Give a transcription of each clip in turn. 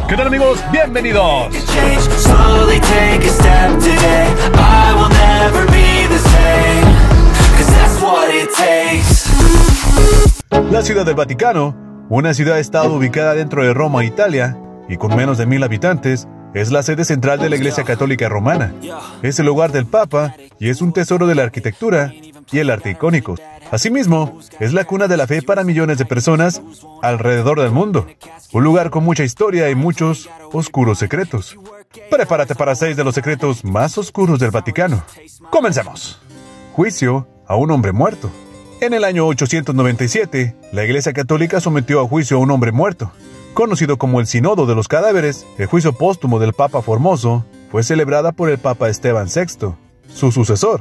¿Qué tal, amigos? ¡Bienvenidos! La Ciudad del Vaticano, una ciudad-estado ubicada dentro de Roma, Italia, y con menos de 1000 habitantes, es la sede central de la Iglesia Católica Romana. Es el hogar del Papa y es un tesoro de la arquitectura y el arte icónico. Asimismo, es la cuna de la fe para millones de personas alrededor del mundo. Un lugar con mucha historia y muchos oscuros secretos. Prepárate para 6 de los secretos más oscuros del Vaticano. ¡Comencemos! Juicio a un hombre muerto. En el año 897, la Iglesia Católica sometió a juicio a un hombre muerto. Conocido como el Sínodo de los Cadáveres, el juicio póstumo del Papa Formoso fue celebrada por el Papa Esteban VI, su sucesor.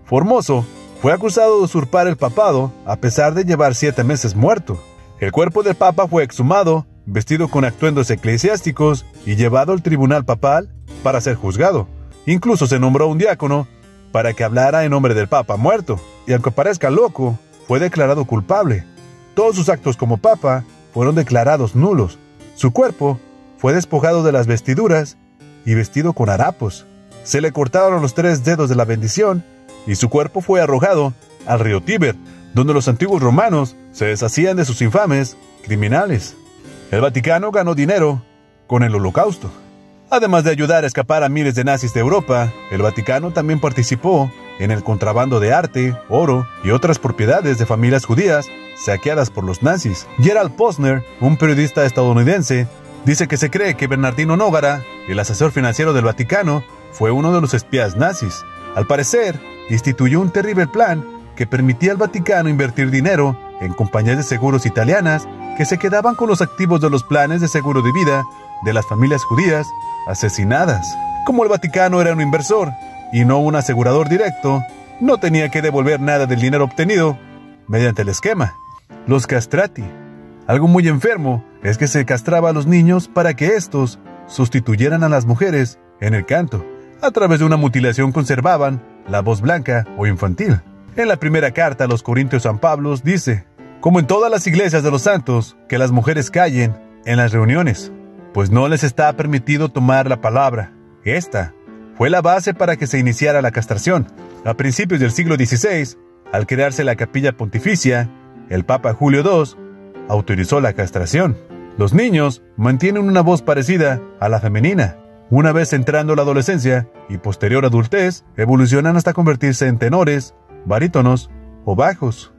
Formoso fue acusado de usurpar el papado a pesar de llevar 7 meses muerto. El cuerpo del Papa fue exhumado, vestido con atuendos eclesiásticos y llevado al tribunal papal para ser juzgado. Incluso se nombró un diácono para que hablara en nombre del Papa muerto, y aunque parezca loco, fue declarado culpable. Todos sus actos como Papa fueron declarados nulos. Su cuerpo fue despojado de las vestiduras y vestido con harapos. Se le cortaron los 3 dedos de la bendición y su cuerpo fue arrojado al río Tíber, donde los antiguos romanos se deshacían de sus infames criminales. El Vaticano ganó dinero con el Holocausto. Además de ayudar a escapar a miles de nazis de Europa, el Vaticano también participó en el contrabando de arte, oro y otras propiedades de familias judías saqueadas por los nazis. Gerald Posner, un periodista estadounidense, dice que se cree que Bernardino Nógara, el asesor financiero del Vaticano, fue uno de los espías nazis. Al parecer, instituyó un terrible plan que permitía al Vaticano invertir dinero en compañías de seguros italianas que se quedaban con los activos de los planes de seguro de vida de las familias judías asesinadas. Como el Vaticano era un inversor y no un asegurador directo, no tenía que devolver nada del dinero obtenido mediante el esquema. Los castrati. Algo muy enfermo es que se castraba a los niños para que estos sustituyeran a las mujeres en el canto. A través de una mutilación conservaban la voz blanca o infantil. En la primera carta a los Corintios, San Pablo dice: como en todas las iglesias de los santos, que las mujeres callen en las reuniones, pues no les está permitido tomar la palabra. Esta fue la base para que se iniciara la castración. A principios del siglo XVI, al crearse la Capilla Pontificia, el Papa Julio II autorizó la castración. Los niños mantienen una voz parecida a la femenina. Una vez entrando la adolescencia y posterior adultez, evolucionan hasta convertirse en tenores, barítonos o bajos.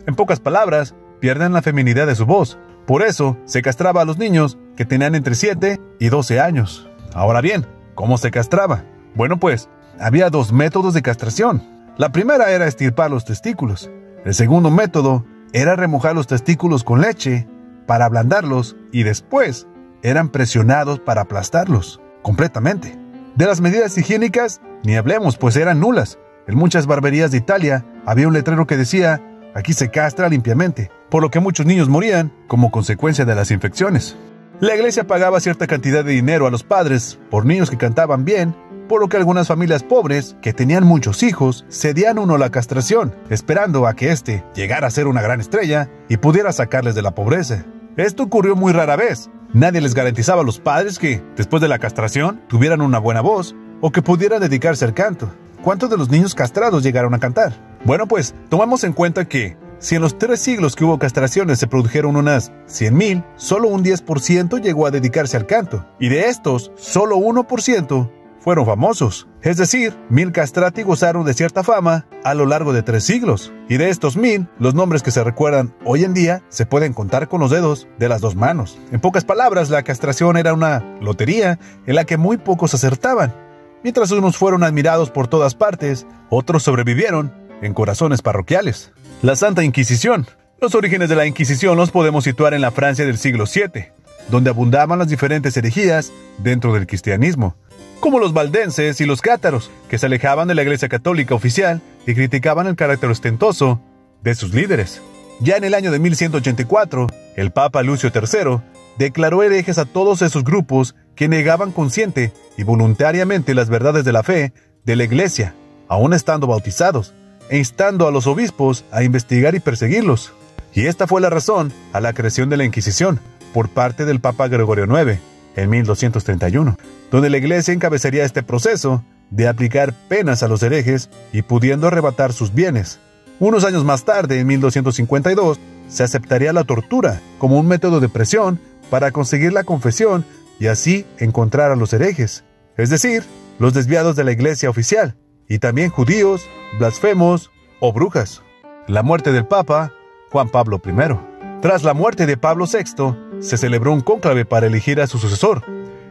En pocas palabras, pierden la feminidad de su voz. Por eso, se castraba a los niños que tenían entre 7 y 12 años. Ahora bien, ¿cómo se castraba? Bueno, pues, había 2 métodos de castración. La primera era extirpar los testículos. El segundo método era remojar los testículos con leche para ablandarlos y después eran presionados para aplastarlos completamente. De las medidas higiénicas, ni hablemos, pues eran nulas. En muchas barberías de Italia había un letrero que decía: aquí se castra limpiamente, por lo que muchos niños morían como consecuencia de las infecciones. La iglesia pagaba cierta cantidad de dinero a los padres por niños que cantaban bien, por lo que algunas familias pobres, que tenían muchos hijos, cedían uno a la castración, esperando a que éste llegara a ser una gran estrella y pudiera sacarles de la pobreza. Esto ocurrió muy rara vez. Nadie les garantizaba a los padres que, después de la castración, tuvieran una buena voz o que pudieran dedicarse al canto. ¿Cuántos de los niños castrados llegaron a cantar? Bueno, pues, tomamos en cuenta que si en los 3 siglos que hubo castraciones se produjeron unas 100,000, solo un 10% llegó a dedicarse al canto. Y de estos, solo 1% fueron famosos. Es decir, 1000 castrati gozaron de cierta fama a lo largo de 3 siglos. Y de estos 1000, los nombres que se recuerdan hoy en día se pueden contar con los dedos de las 2 manos. En pocas palabras, la castración era una lotería en la que muy pocos acertaban. Mientras unos fueron admirados por todas partes, otros sobrevivieron en corazones parroquiales. La Santa Inquisición. Los orígenes de la Inquisición los podemos situar en la Francia del siglo VII, donde abundaban las diferentes herejías dentro del cristianismo, como los valdenses y los cátaros, que se alejaban de la Iglesia Católica oficial y criticaban el carácter ostentoso de sus líderes. Ya en el año de 1184, el Papa Lucio III declaró herejes a todos esos grupos que negaban consciente y voluntariamente las verdades de la fe de la Iglesia, aún estando bautizados, e instando a los obispos a investigar y perseguirlos. Y esta fue la razón a la creación de la Inquisición por parte del Papa Gregorio IX, en 1231, donde la Iglesia encabezaría este proceso de aplicar penas a los herejes y pudiendo arrebatar sus bienes. Unos años más tarde, en 1252, se aceptaría la tortura como un método de presión para conseguir la confesión y así encontrar a los herejes, es decir, los desviados de la Iglesia oficial, y también judíos, blasfemos o brujas. La muerte del Papa Juan Pablo I. Tras la muerte de Pablo VI, se celebró un cónclave para elegir a su sucesor.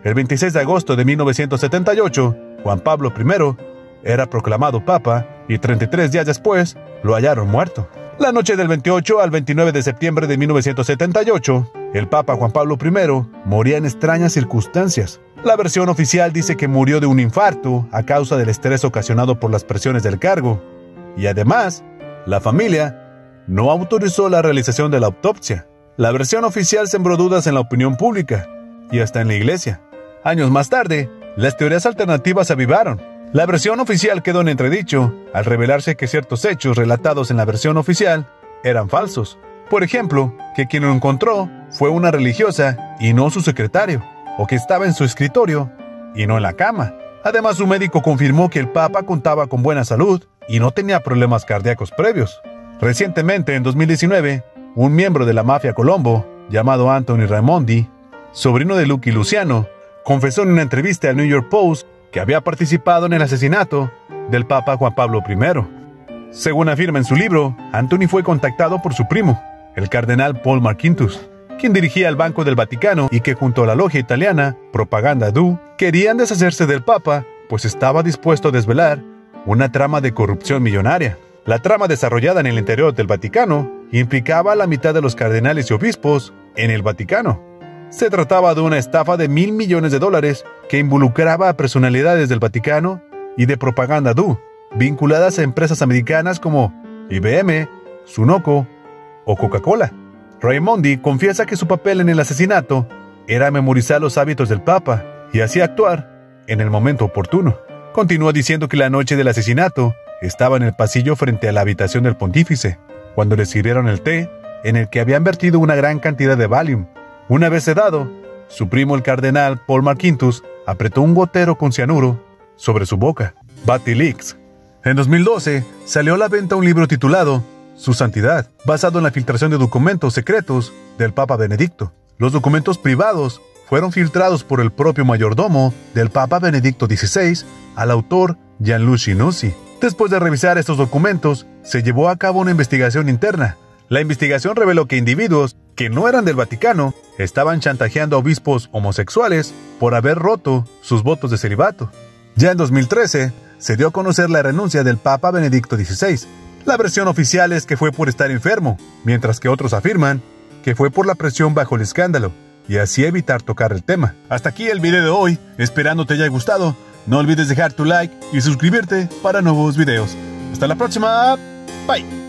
El 26 de agosto de 1978, Juan Pablo I era proclamado Papa y 33 días después lo hallaron muerto. La noche del 28 al 29 de septiembre de 1978, el Papa Juan Pablo I moría en extrañas circunstancias. La versión oficial dice que murió de un infarto a causa del estrés ocasionado por las presiones del cargo. Y además, la familia no autorizó la realización de la autopsia. La versión oficial sembró dudas en la opinión pública y hasta en la Iglesia. Años más tarde, las teorías alternativas se avivaron. La versión oficial quedó en entredicho al revelarse que ciertos hechos relatados en la versión oficial eran falsos. Por ejemplo, que quien lo encontró fue una religiosa y no su secretario, o que estaba en su escritorio y no en la cama. Además, su médico confirmó que el Papa contaba con buena salud y no tenía problemas cardíacos previos. Recientemente, en 2019, un miembro de la mafia Colombo, llamado Anthony Raimondi, sobrino de Lucky Luciano, confesó en una entrevista al New York Post que había participado en el asesinato del Papa Juan Pablo I. Según afirma en su libro, Anthony fue contactado por su primo, el cardenal Paul Marquintus, quien dirigía el Banco del Vaticano y que junto a la logia italiana Propaganda Du querían deshacerse del Papa, pues estaba dispuesto a desvelar una trama de corrupción millonaria. La trama desarrollada en el interior del Vaticano implicaba a la mitad de los cardenales y obispos en el Vaticano. Se trataba de una estafa de $1.000 millones que involucraba a personalidades del Vaticano y de Propaganda Du, vinculadas a empresas americanas como IBM, Sunoco o Coca-Cola. Raimondi confiesa que su papel en el asesinato era memorizar los hábitos del Papa y así actuar en el momento oportuno. Continúa diciendo que la noche del asesinato estaba en el pasillo frente a la habitación del pontífice, cuando le sirvieron el té en el que habían vertido una gran cantidad de Valium. Una vez sedado, su primo el cardenal Paul Marquintus apretó un gotero con cianuro sobre su boca. Batilix. En 2012 salió a la venta un libro titulado Su Santidad, basado en la filtración de documentos secretos del Papa Benedicto. Los documentos privados fueron filtrados por el propio mayordomo del Papa Benedicto XVI al autor Gianluigi Nuzzi. Después de revisar estos documentos, se llevó a cabo una investigación interna. La investigación reveló que individuos que no eran del Vaticano estaban chantajeando a obispos homosexuales por haber roto sus votos de celibato. Ya en 2013, se dio a conocer la renuncia del Papa Benedicto XVI. La versión oficial es que fue por estar enfermo, mientras que otros afirman que fue por la presión bajo el escándalo, y así evitar tocar el tema. Hasta aquí el video de hoy, esperando te haya gustado. No olvides dejar tu like y suscribirte para nuevos videos. Hasta la próxima, bye.